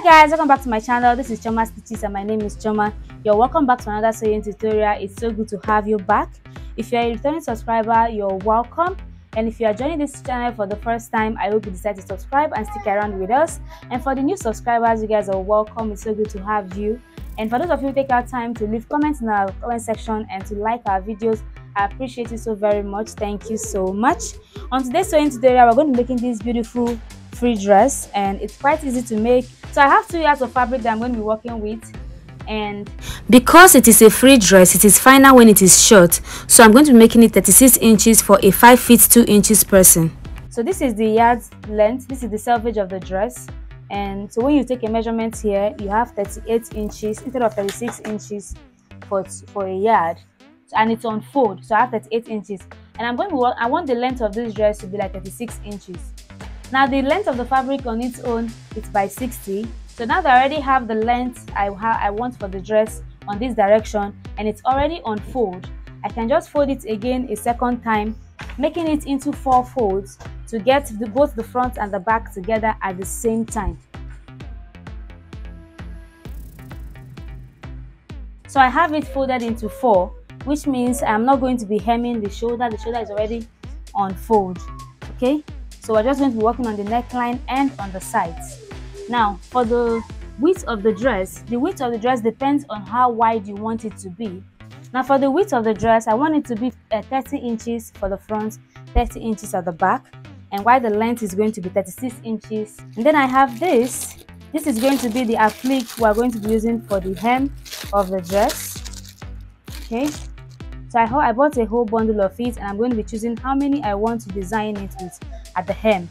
Hi guys, welcome back to my channel. This is Choma Stitches and my name is Choma. You're welcome back to another sewing tutorial. It's so good to have you back. If you're a returning subscriber, you're welcome. And if you are joining this channel for the first time, I hope you decide to subscribe and stick around with us. And for the new subscribers, you guys are welcome. It's so good to have you. And for those of you who take our time to leave comments in our comment section and to like our videos, I appreciate it so very much. Thank you so much. On today's sewing tutorial, we're going to be making this beautiful free dress, and it's quite easy to make. So I have 2 yards of fabric that I'm going to be working with, and because it is a free dress, it is finer when it is short, so I'm going to be making it 36 inches for a 5 feet 2 inches person. So this is the yard length, this is the selvage of the dress. And so when you take a measurement here, you have 38 inches instead of 36 inches for a yard, and it's on fold, so I have 38 inches. And I want the length of this dress to be like 36 inches. Now the length of the fabric on its own, it's by 60. So now that I already have the length I want for the dress on this direction, and it's already on fold, I can just fold it again a second time, making it into 4 folds to get both the front and the back together at the same time. So I have it folded into 4, which means I'm not going to be hemming the shoulder. The shoulder is already on fold. Okay, so we're just going to be working on the neckline and on the sides. Now for the width of the dress depends on how wide you want it to be. Now for the width of the dress, I want it to be 30 inches for the front, 30 inches at the back, and while the length is going to be 36 inches. And then I have this is going to be the applique we are going to be using for the hem of the dress. Okay, so I bought a whole bundle of it, and I'm going to be choosing how many I want to design it with at the hem.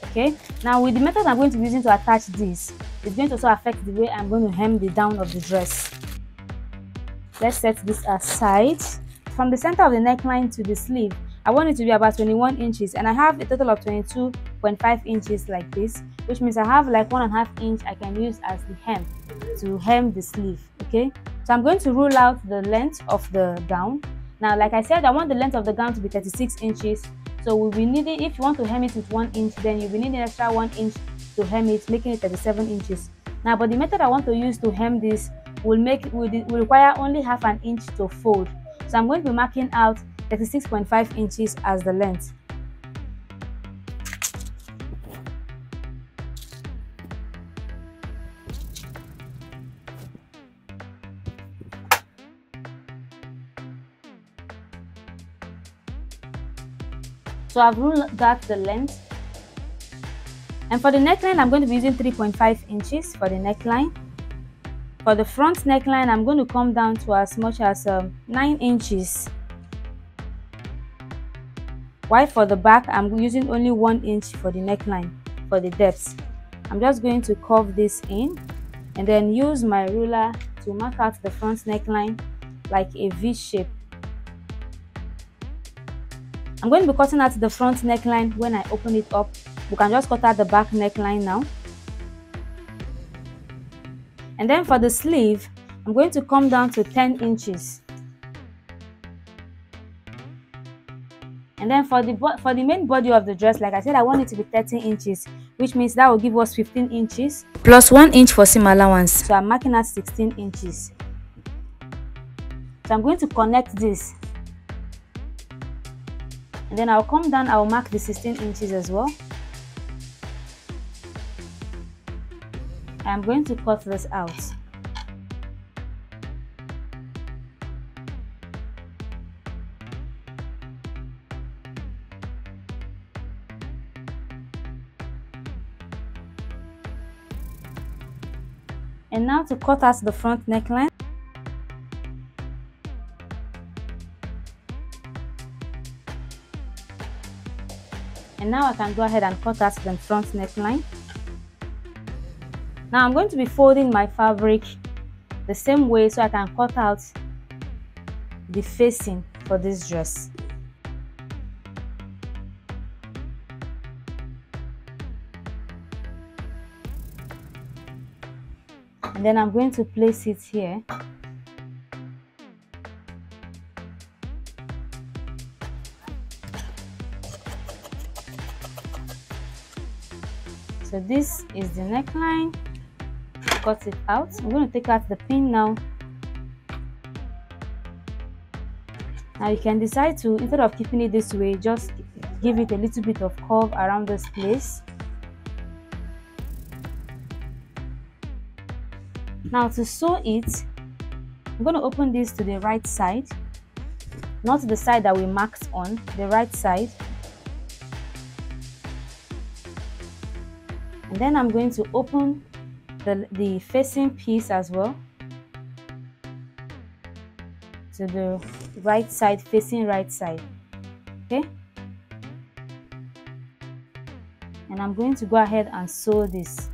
Okay, now with the method I'm going to be using to attach this, it's going to also affect the way I'm going to hem the down of the dress. Let's set this aside. From the center of the neckline to the sleeve, I want it to be about 21 inches, and I have a total of 22.5 inches like this, which means I have like 1.5 inch I can use as the hem to hem the sleeve. Okay, so I'm going to rule out the length of the gown. Now, like I said, I want the length of the gown to be 36 inches. So we'll be needing, if you want to hem it with 1 inch, then you'll be needing an extra 1 inch to hem it, making it 37 inches. Now, but the method I want to use to hem this will require only half an inch to fold. So I'm going to be marking out 36.5 inches as the length. So I've ruled out the length. And for the neckline, I'm going to be using 3.5 inches for the neckline. For the front neckline, I'm going to come down to as much as 9 inches. While for the back, I'm using only 1 inch for the neckline, for the depth. I'm just going to curve this in and then use my ruler to mark out the front neckline like a V shape. I'm going to be cutting out the front neckline when I open it up. You can just cut out the back neckline now. And then for the sleeve, I'm going to come down to 10 inches. And then for the main body of the dress, like I said, I want it to be 13 inches, which means that will give us 15 inches plus 1 inch for seam allowance. So I'm marking at 16 inches. So I'm going to connect this. And then I'll come down, I'll mark the 16 inches as well. I'm going to cut this out. And now to cut out the front neckline. And now I can go ahead and cut out the front neckline. Now I'm going to be folding my fabric the same way so I can cut out the facing for this dress. And then I'm going to place it here. So this is the neckline. cut it out. I'm going to take out the pin now. Now you can decide to, instead of keeping it this way, just give it a little bit of curve around this place. Now to sew it, I'm going to open this to the right side, not the side that we marked on, the right side. And then I'm going to open the facing piece as well to the right side, facing right side. Okay, and I'm going to go ahead and sew this.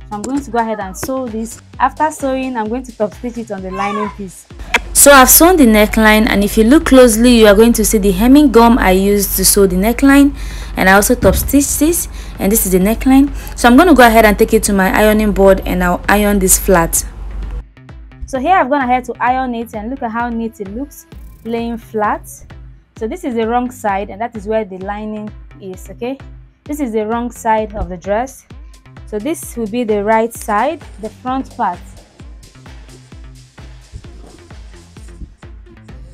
So I'm going to go ahead and sew this. After sewing, I'm going to top stitch it on the lining piece. So I've sewn the neckline, and if you look closely, you are going to see the hemming gum I used to sew the neckline, and I also top stitched this, and this is the neckline. So I'm going to go ahead and take it to my ironing board, and I'll iron this flat. So here I've gone ahead to iron it, and look at how neat it looks laying flat. So this is the wrong side, and that is where the lining is. Okay, this is the wrong side of the dress, so this will be the right side, the front part.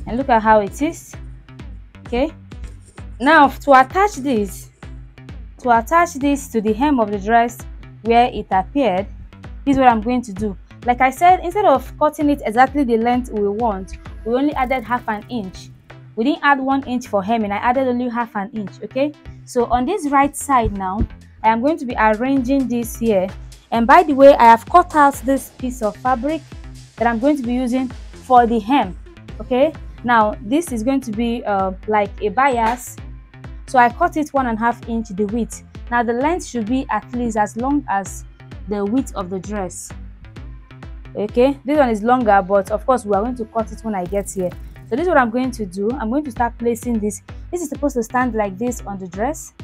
And look at how it is. Okay, now to attach this to the hem of the dress where it appeared, this is what I'm going to do. Like I said, instead of cutting it exactly the length we want, we only added half an inch. We didn't add 1 inch for hemming, I added only half an inch. Okay, so on this right side now, I am going to be arranging this here. And by the way, I have cut out this piece of fabric that I'm going to be using for the hem. Okay, now this is going to be like a bias, so I cut it 1.5 inch the width. Now the length should be at least as long as the width of the dress. Okay, this one is longer, but of course we are going to cut it when I get here. So this is what I'm going to do. I'm going to start placing this. This is supposed to stand like this on the dress,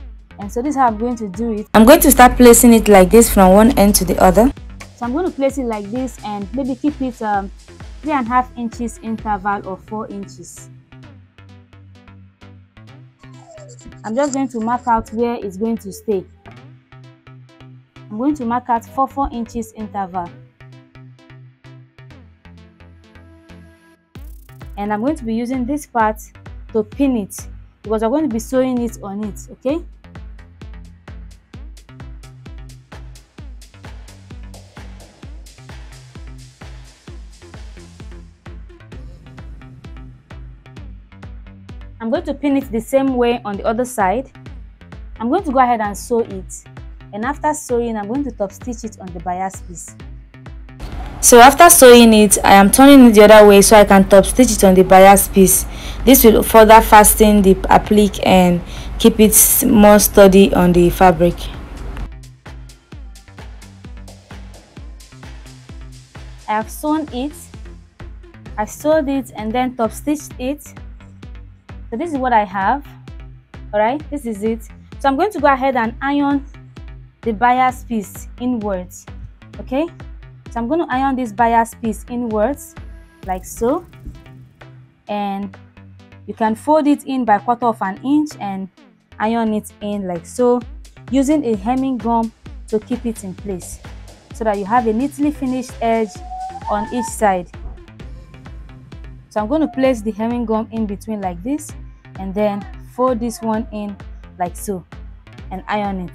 and so this is how I'm going to do it. I'm going to start placing it like this from one end to the other. So I'm going to place it like this, and maybe keep it 3.5 inches interval or 4 inches. I'm just going to mark out where it's going to stay. I'm going to mark out 4 inches interval. And I'm going to be using this part to pin it, because I'm going to be sewing it on it. Okay, I'm going to pin it the same way on the other side. I'm going to go ahead and sew it, and after sewing, I'm going to top stitch it on the bias piece. So after sewing it, I am turning it the other way so I can top stitch it on the bias piece. This will further fasten the applique and keep it more sturdy on the fabric. I have sewn it, I sewed it and then top stitched it. So this is what I have. Alright, this is it. So I'm going to go ahead and iron the bias piece inwards. Okay, so I'm going to iron this bias piece inwards like so, and you can fold it in by 1/4 inch and iron it in like so, using a hemming gum to keep it in place so that you have a neatly finished edge on each side. So I'm going to place the hemming gum in between like this, and then fold this one in like so and iron it.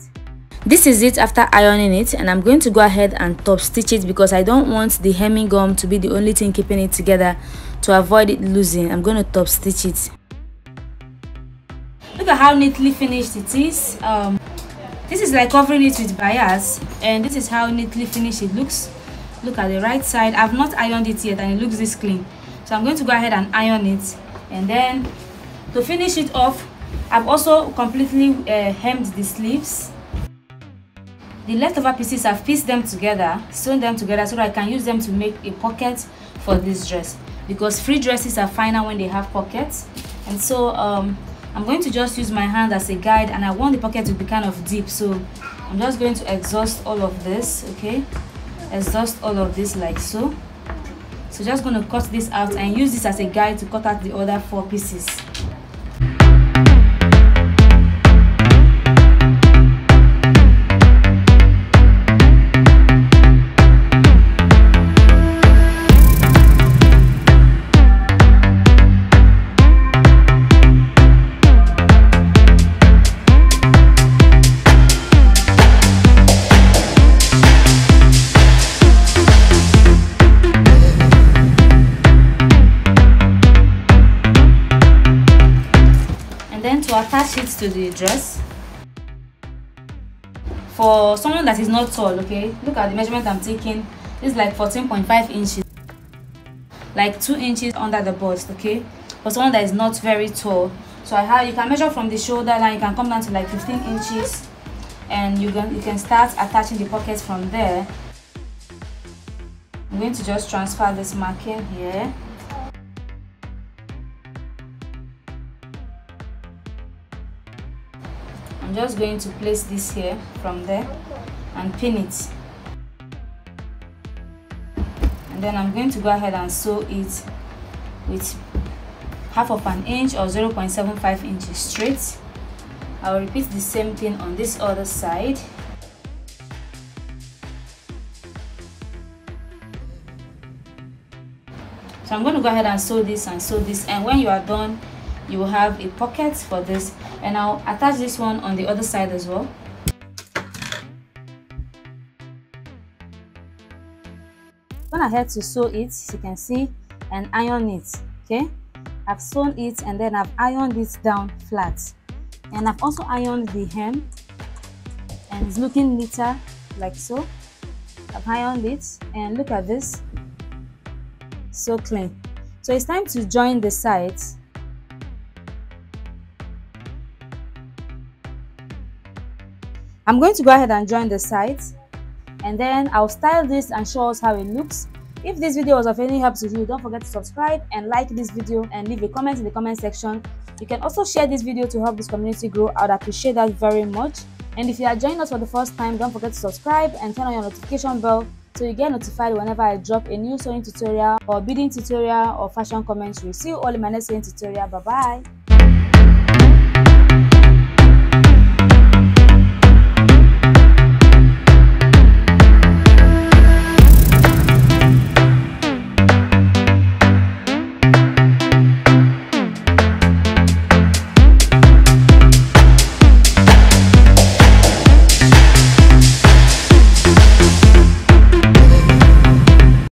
This is it after ironing it, and I'm going to go ahead and top stitch it because I don't want the hemming gum to be the only thing keeping it together. To avoid it losing, I'm going to top stitch it. Look at how neatly finished it is. This is like covering it with bias, and this is how neatly finished it looks. Look at the right side. I've not ironed it yet and it looks this clean. So I'm going to go ahead and iron it, and then to finish it off, I've also completely hemmed the sleeves. The leftover pieces, I've pieced them together, sewn them together so that I can use them to make a pocket for this dress, because free dresses are finer when they have pockets. And so I'm going to just use my hand as a guide, and I want the pocket to be kind of deep, so I'm just going to exhaust all of this. Okay, exhaust all of this like so. So just going to cut this out and use this as a guide to cut out the other 4 pieces. to the dress. For someone that is not tall, okay, look at the measurement I'm taking. This is like 14.5 inches, like 2 inches under the bust, okay, for someone that is not very tall. So you can measure from the shoulder line, you can come down to like 15 inches, and you can start attaching the pockets from there. I'm going to just transfer this marking here. I'm just going to place this here from there and pin it. And then I'm going to go ahead and sew it with 1/2 inch or 0.75 inches straight. I'll repeat the same thing on this other side. So I'm going to go ahead and sew this, and when you are done, you will have a pocket for this, and I'll attach this one on the other side as well. Gone ahead to sew it, as you can see, and iron it. Okay, I've sewn it and then I've ironed it down flat, and I've also ironed the hem, and it's looking neater like so. I've ironed it, and look at this, so clean. So it's time to join the sides. I'm going to go ahead and join the sides, and then I'll style this and show us how it looks. If this video was of any help to you, don't forget to subscribe and like this video and leave a comment in the comment section. You can also share this video to help this community grow. I would appreciate that very much. And if you are joining us for the first time, don't forget to subscribe and turn on your notification bell so you get notified whenever I drop a new sewing tutorial or beading tutorial or fashion commentary. See you all in my next sewing tutorial. Bye bye.